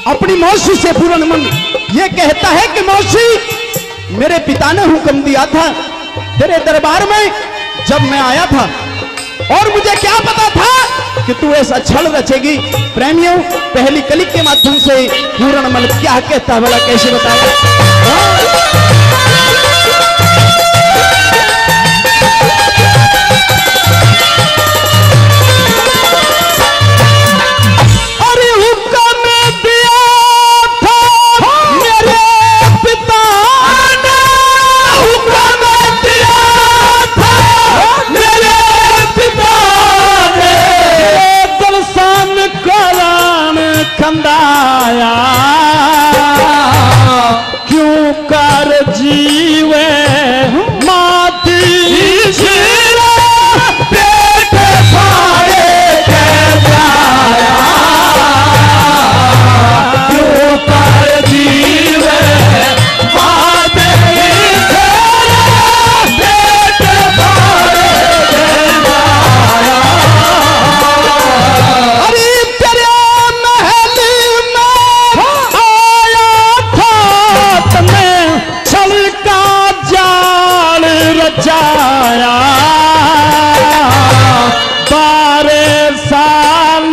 अपनी मौसी से पूर्णमल ये कहता है कि मौसी, मेरे पिता ने हुक्म दिया था तेरे दरबार में जब मैं आया था, और मुझे क्या पता था कि तू ऐसा छल रचेगी। प्रेमियों, पहली कली के माध्यम से पूर्णमल क्या कहता है भला, कैसे बताया। कंदाया क्यों कर जीवे माती पेट फाड़े के जाया, क्यों कर जीवे माती पेट फाड़े के जाया। अरे तेरे रचाया 12 साल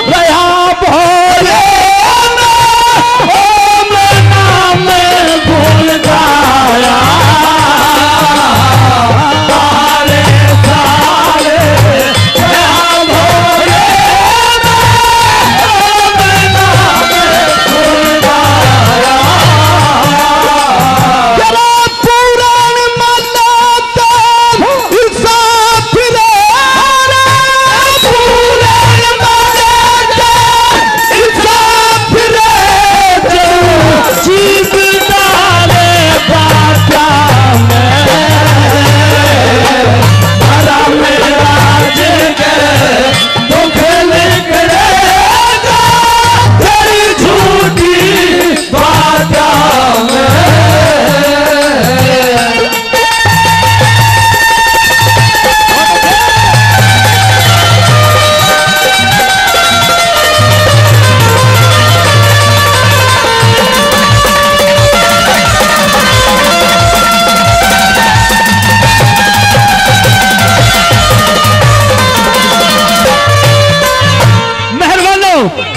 रहा भोले ओम नाम भूल गाया, 12 साल रहा भोले ओम नाम भूल गाया।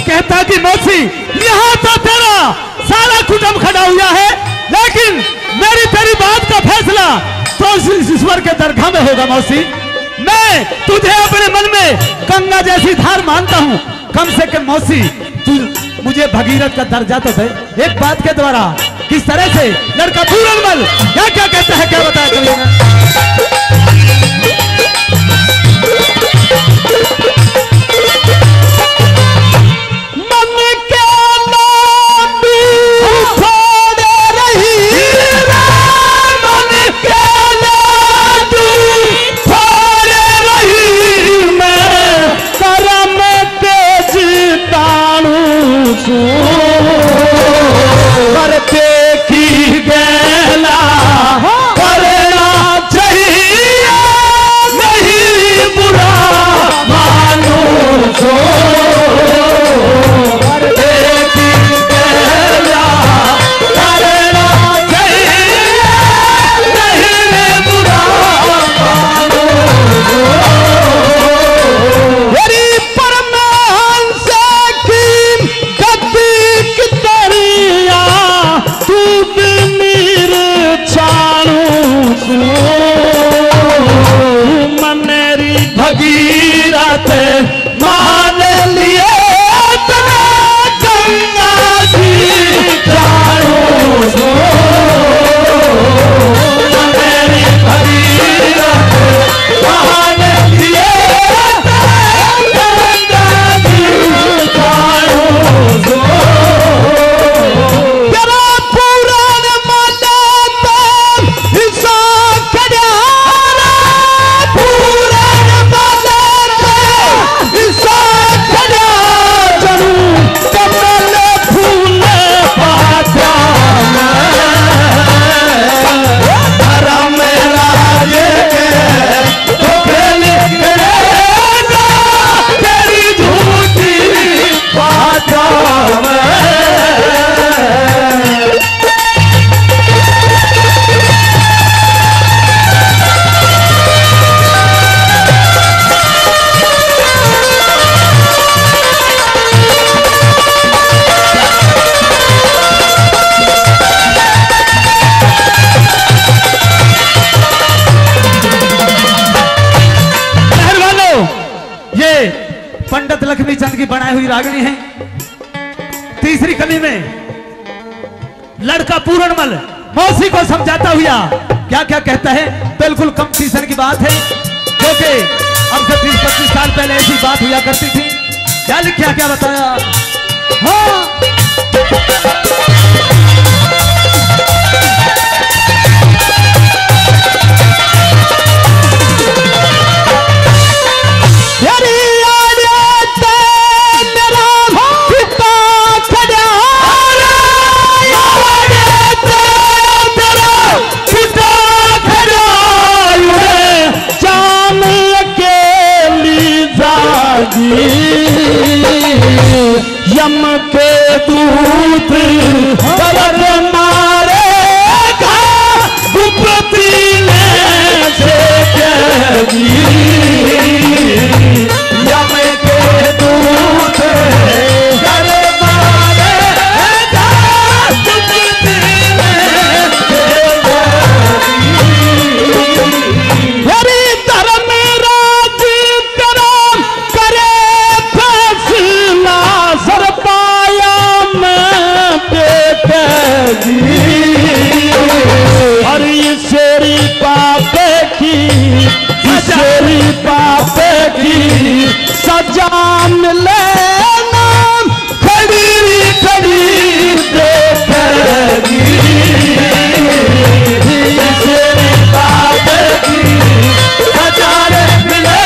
कहता कि मौसी, यहाँ तो तेरा सारा कुटुंब खड़ा हुआ है, लेकिन मेरी तेरी बात का फैसला तो इस ईश्वर के दरगाह में होगा। मौसी, मैं तुझे अपने मन में गंगा जैसी धार मानता हूँ। कम से कम मौसी तू मुझे भगीरथ का दर्जा तो दे एक बात के द्वारा। किस तरह से लड़का पूर्णमल क्या क्या कहता है, क्या बताया करिएगा। बड़ी रागणी है। तीसरी कली में लड़का पूरणमल मौसी को समझाता हुआ क्या क्या कहता है। बिल्कुल कंपटीशन की बात है, क्योंकि अब से 20-25 साल पहले ऐसी बात हुआ करती थी। क्या लिखा, क्या बताया? हाँ यम के दूत दर्द मारेगा गुप्ती ने से कही। यम के दूत दर्द मारेगा गुप्ती ने से कही। हरि धर्म राज करम करे फैसला सर पाया में बेकदी। और ईश्वरी पापे की ईश्वरी पापे की सजा मिले नाम खड़ी खड़ी बेकदी। ईश्वरी पापे की सजा मिले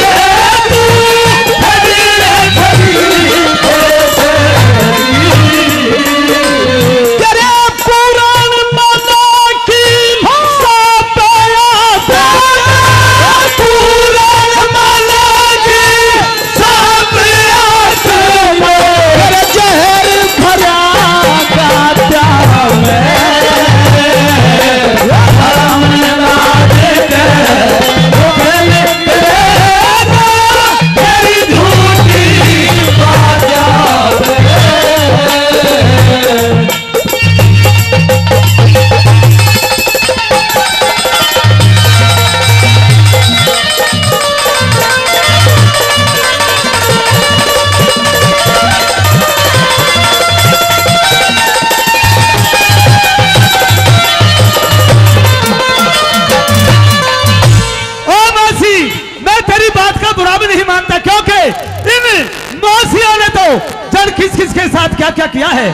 किस-किस के साथ क्या-क्या किया है,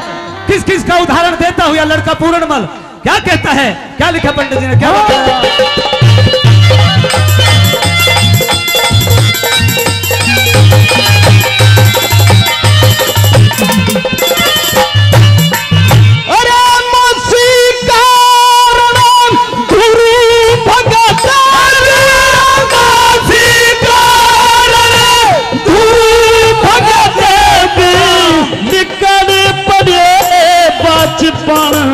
किस-किस का उदाहरण देता हुआ लड़का पूरणमल क्या कहता है, क्या लिखा पंडित जी ने, क्या बताया? बचपन